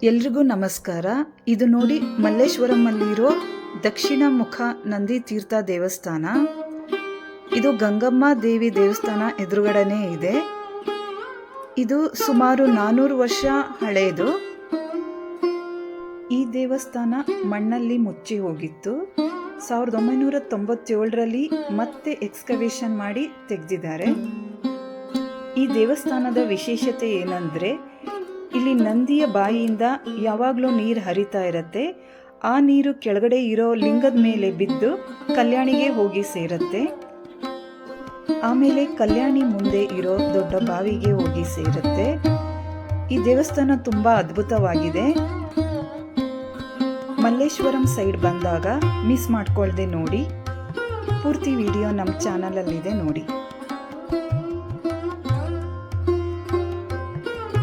ಎಲ್ರಿಗೂ ನಮಸ್ಕಾರ. ಇದು ನೋಡಿ ಮಲ್ಲೇಶ್ವರಮಲ್ಲಿರೋ ದಕ್ಷಿಣ ಮುಖ ನಂದಿ ತೀರ್ಥ ದೇವಸ್ಥಾನ. ಇದು ಗಂಗಮ್ಮ ದೇವಿ ದೇವಸ್ಥಾನ ಎದುರುಗಡೆನೇ ಇದೆ. ಇದು ಸುಮಾರು 400 ವರ್ಷ ಹಳೆಯದು. ಈ ದೇವಸ್ಥಾನ ಮಣ್ಣಲ್ಲಿ ಮುಚ್ಚಿ ಹೋಗಿತ್ತು. 1997ರಲ್ಲಿ ಮತ್ತೆ ಎಕ್ಸ್ಕವೇಷನ್ ಮಾಡಿ ತೆಗೆದಿದ್ದಾರೆ. ಈ ದೇವಸ್ಥಾನದ ವಿಶೇಷತೆ ಏನಂದರೆ, ಇಲ್ಲಿ ನಂದಿಯ ಬಾಯಿಯಿಂದ ಯಾವಾಗಲೂ ನೀರು ಹರಿತಾ ಇರುತ್ತೆ. ಆ ನೀರು ಕೆಳಗಡೆ ಇರೋ ಲಿಂಗದ ಮೇಲೆ ಬಿದ್ದು ಕಲ್ಯಾಣಿಗೆ ಹೋಗಿ ಸೇರುತ್ತೆ. ಆಮೇಲೆ ಕಲ್ಯಾಣಿ ಮುಂದೆ ಇರೋ ದೊಡ್ಡ ಬಾವಿಗೆ ಹೋಗಿ ಸೇರುತ್ತೆ. ಈ ದೇವಸ್ಥಾನ ತುಂಬ ಅದ್ಭುತವಾಗಿದೆ. ಮಲ್ಲೇಶ್ವರಂ ಸೈಡ್ ಬಂದಾಗ ಮಿಸ್ ಮಾಡ್ಕೊಳ್ದೆ ನೋಡಿ. ಪೂರ್ತಿ ವಿಡಿಯೋ ನಮ್ಮ ಚಾನಲಲ್ಲಿದೆ ನೋಡಿ.